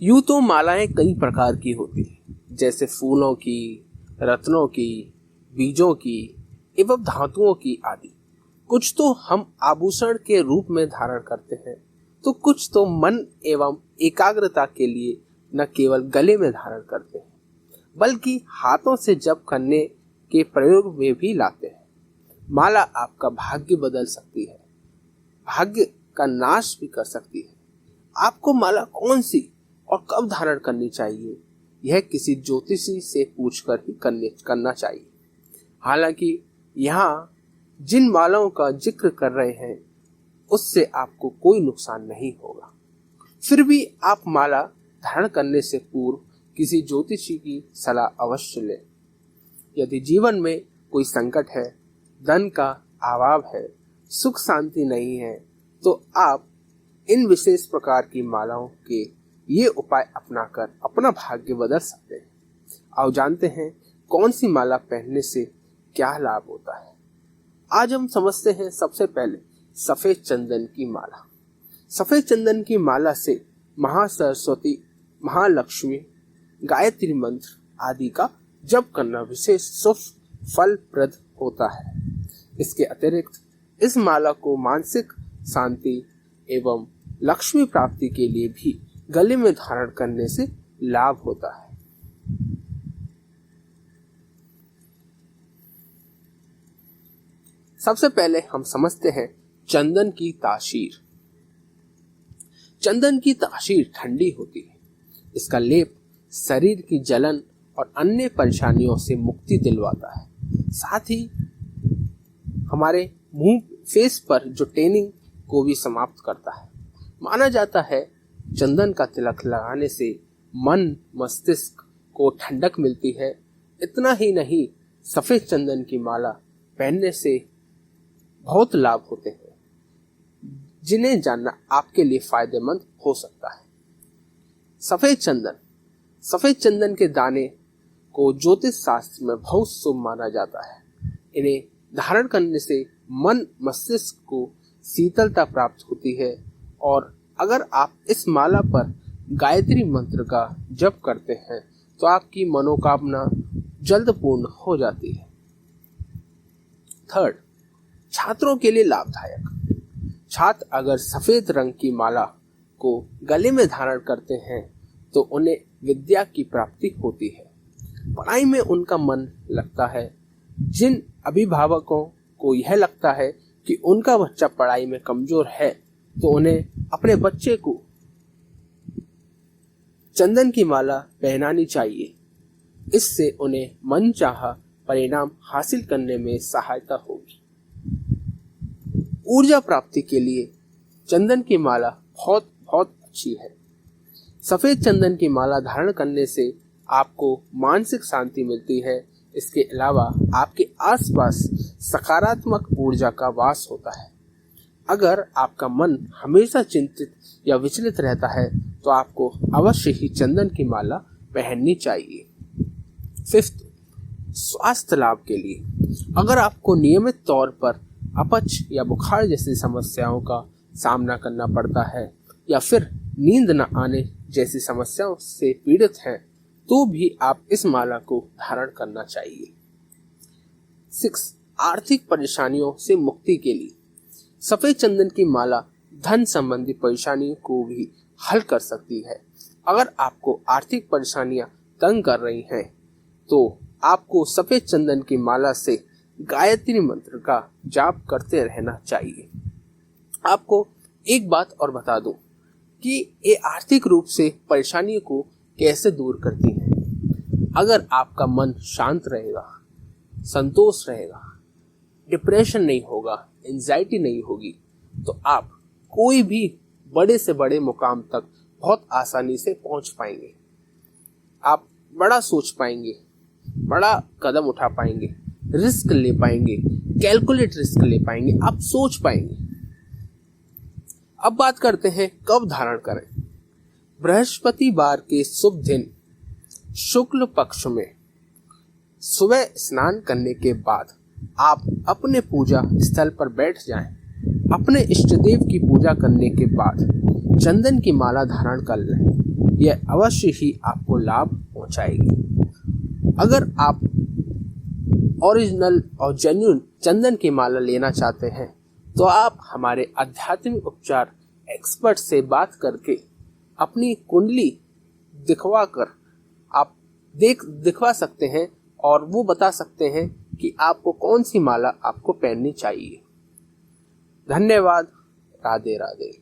यूं तो मालाएं कई प्रकार की होती हैं, जैसे फूलों की, रत्नों की, बीजों की एवं धातुओं की आदि। कुछ तो हम आभूषण के रूप में धारण करते हैं, तो कुछ तो मन एवं एकाग्रता के लिए न केवल गले में धारण करते हैं, बल्कि हाथों से जप करने के प्रयोग में भी लाते हैं। माला आपका भाग्य बदल सकती है, भाग्य का नाश भी कर सकती है। आपको माला कौन सी और कब धारण करनी चाहिए, यह किसी ज्योतिषी से पूछकर ही करना चाहिए। हालांकि यहाँ जिन मालाओं का जिक्र कर रहे हैं उससे आपको कोई नुकसान नहीं होगा। फिर भी आप माला धारण करने से पूर्व किसी ज्योतिषी की सलाह अवश्य लें। यदि जीवन में कोई संकट है, धन का अभाव है, सुख शांति नहीं है, तो आप इन विशेष प्रकार की मालाओं के ये उपाय अपनाकर अपना भाग्य बदल सकते हैं। आओ जानते हैं कौन सी माला पहनने से क्या लाभ होता है। आज हम समझते हैं सबसे पहले सफेद चंदन की माला। सफेद चंदन की माला से महासरस्वती, महालक्ष्मी, गायत्री मंत्र आदि का जप करना विशेष शुभ फलप्रद होता है। इसके अतिरिक्त इस माला को मानसिक शांति एवं लक्ष्मी प्राप्ति के लिए भी गले में धारण करने से लाभ होता है। सबसे पहले हम समझते हैं चंदन की तासीर। चंदन की तासीर ठंडी होती है। इसका लेप शरीर की जलन और अन्य परेशानियों से मुक्ति दिलवाता है। साथ ही हमारे मुंह फेस पर जो टेनिंग को भी समाप्त करता है। माना जाता है चंदन का तिलक लगाने से मन मस्तिष्क को ठंडक मिलती है। इतना ही नहीं, सफेद चंदन की माला पहनने से बहुत लाभ होते हैं, जिन्हें जानना आपके लिए फायदेमंद हो सकता है। सफेद चंदन के दाने को ज्योतिष शास्त्र में बहुत शुभ माना जाता है। इन्हें धारण करने से मन मस्तिष्क को शीतलता प्राप्त होती है और अगर आप इस माला पर गायत्री मंत्र का जप करते हैं तो आपकी मनोकामना जल्द पूर्ण हो जाती है। थर्ड, छात्रों के लिए लाभदायक। छात्र अगर सफेद रंग की माला को गले में धारण करते हैं तो उन्हें विद्या की प्राप्ति होती है, पढ़ाई में उनका मन लगता है। जिन अभिभावकों को यह लगता है कि उनका बच्चा पढ़ाई में कमजोर है तो उन्हें अपने बच्चे को चंदन की माला पहनानी चाहिए। इससे उन्हें मनचाहा परिणाम हासिल करने में सहायता होगी। ऊर्जा प्राप्ति के लिए चंदन की माला बहुत बहुत अच्छी है। सफेद चंदन की माला धारण करने से आपको मानसिक शांति मिलती है। इसके अलावा आपके आसपास सकारात्मक ऊर्जा का वास होता है। अगर आपका मन हमेशा चिंतित या विचलित रहता है तो आपको अवश्य ही चंदन की माला पहननी चाहिए। फिफ्थ, स्वास्थ्य लाभ के लिए अगर आपको नियमित तौर पर अपच या बुखार जैसी समस्याओं का सामना करना पड़ता है या फिर नींद न आने जैसी समस्याओं से पीड़ित हैं तो भी आप इस माला को धारण करना चाहिए। 6, आर्थिक परेशानियों से मुक्ति के लिए सफेद चंदन की माला धन संबंधी परेशानियों को भी हल कर सकती है। अगर आपको आर्थिक परेशानियां तंग कर रही हैं तो आपको सफेद चंदन की माला से गायत्री मंत्र का जाप करते रहना चाहिए। आपको एक बात और बता दूं कि ये आर्थिक रूप से परेशानियों को कैसे दूर करती हैं। अगर आपका मन शांत रहेगा, संतोष रहेगा, डिप्रेशन नहीं होगा, एंजाइटी नहीं होगी, तो आप कोई भी बड़े से बड़े मुकाम तक बहुत आसानी से पहुंच पाएंगे। आप बड़ा सोच पाएंगे, बड़ा कदम उठा पाएंगे, रिस्क ले पाएंगे, कैलकुलेट रिस्क ले पाएंगे, आप सोच पाएंगे। अब बात करते हैं कब धारण करें। बृहस्पतिवार के शुभ दिन शुक्ल पक्ष में सुबह स्नान करने के बाद आप अपने पूजा स्थल पर बैठ जाएं। अपने इष्ट देव की पूजा करने के बाद चंदन की माला धारण कर लें। यह अवश्य ही आपको लाभ पहुंचाएगी। अगर आप ओरिजिनल और जेन्युइन चंदन की माला लेना चाहते हैं तो आप हमारे आध्यात्मिक उपचार एक्सपर्ट से बात करके अपनी कुंडली दिखवा सकते हैं और वो बता सकते हैं कि आपको कौन सी माला आपको पहननी चाहिए। धन्यवाद। राधे राधे।